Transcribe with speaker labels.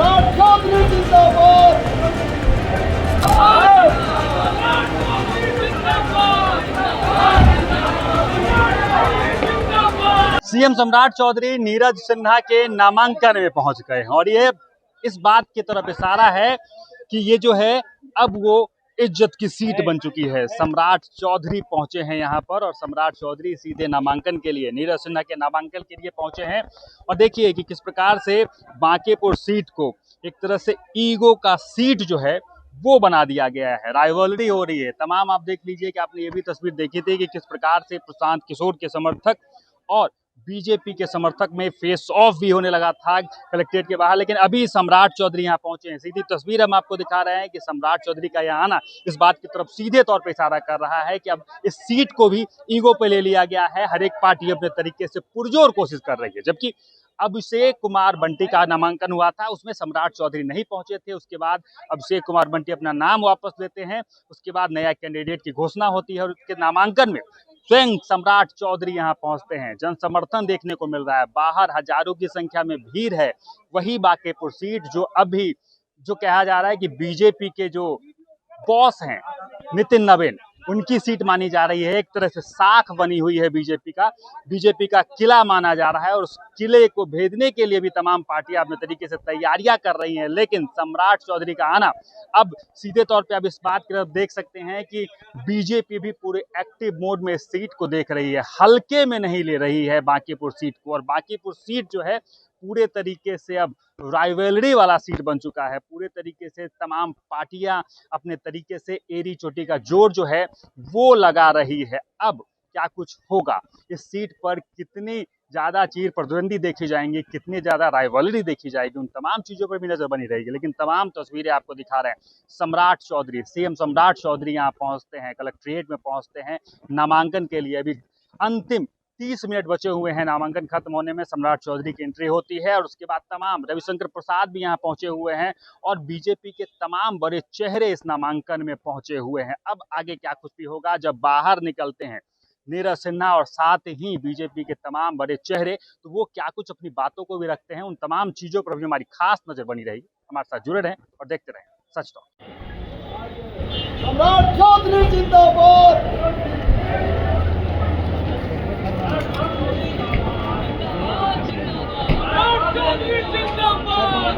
Speaker 1: चौधरी जिंदाबाद। सीएम सम्राट चौधरी नीरज सिन्हा के नामांकन में पहुंच गए हैं और ये इस बात की तरफ इशारा है कि ये जो है अब वो इज्जत की सीट बन चुकी है। सम्राट चौधरी पहुंचे हैं यहाँ पर और सम्राट चौधरी सीधे नामांकन के लिए, नीरज सिन्हा के नामांकन के लिए पहुंचे हैं। और देखिए कि किस प्रकार से बांकीपुर सीट को एक तरह से ईगो का सीट जो है वो बना दिया गया है। राइवलरी हो रही है तमाम। आप देख लीजिए कि आपने ये भी तस्वीर देखी थी कि किस प्रकार से प्रशांत किशोर के समर्थक और बीजेपी के समर्थक में फेस ऑफ भी होने लगा था कलेक्ट्रेट के बाहर, लेकिन अभी सम्राट चौधरी यहाँ पहुंचे हैं। सीधी तस्वीर हम आपको दिखा रहे हैं कि सम्राट चौधरी का यहाँ आना इस बात की तरफ सीधे तौर पे इशारा कर रहा है कि अब इस सीट को भी ईगो पे ले लिया गया है। हर एक पार्टी अपने तरीके से पुरजोर कोशिश कर रही है। जबकि अभिषेक कुमार बंटी का नामांकन हुआ था, उसमें सम्राट चौधरी नहीं पहुंचे थे। उसके बाद अभिषेक कुमार बंटी अपना नाम वापस लेते हैं, उसके बाद नया कैंडिडेट की घोषणा होती है और उसके नामांकन में स्वयं सम्राट चौधरी यहाँ पहुंचते हैं। जन समर्थन देखने को मिल रहा है, बाहर हजारों की संख्या में भीड़ है। वही बांकीपुर सीट जो अभी जो कहा जा रहा है कि बीजेपी के जो बॉस हैं नितिन नवीन, उनकी सीट मानी जा रही है। एक तरह से साख बनी हुई है बीजेपी का किला माना जा रहा है और उस किले को भेदने के लिए भी तमाम पार्टियां अपने तरीके से तैयारियां कर रही हैं। लेकिन सम्राट चौधरी का आना अब सीधे तौर पे अब इस बात की तरफ देख सकते हैं कि बीजेपी भी पूरे एक्टिव मोड में इस सीट को देख रही है, हल्के में नहीं ले रही है बांकीपुर सीट को। और बांकीपुर सीट जो है पूरे तरीके से अब राइवलरी वाला सीट बन चुका है। पूरे तरीके से तमाम पार्टियां अपने तरीके से एड़ी चोटी का जोर जो है वो लगा रही है। अब क्या कुछ होगा, इस सीट पर कितनी ज्यादा चीर प्रतिद्वंदी देखी जाएंगी, कितनी ज्यादा राइवलरी देखी जाएगी, उन तमाम चीजों पर भी नजर बनी रहेगी। लेकिन तमाम तस्वीरें आपको दिखा रहे हैं। सम्राट चौधरी, सीएम सम्राट चौधरी यहाँ पहुंचते हैं, कलेक्ट्रेट में पहुंचते हैं नामांकन के लिए। अभी अंतिम 30 मिनट बचे हुए हैं नामांकन खत्म होने में। सम्राट चौधरी की एंट्री होती है और उसके बाद तमाम रविशंकर प्रसाद भी यहाँ पहुंचे हुए हैं और बीजेपी के तमाम बड़े चेहरे इस नामांकन में पहुंचे हुए हैं। अब आगे क्या कुछ भी होगा जब बाहर निकलते हैं नीरज सिन्हा और साथ ही बीजेपी के तमाम बड़े चेहरे, तो वो क्या कुछ अपनी बातों को भी रखते हैं। उन तमाम चीजों पर भी हमारी खास नजर बनी रहेगी। हमारे साथ जुड़े रहें और देखते रहें सच टॉक। सम्राट चौधरी जिंदाबाद। चौधरी जिंदाबाद।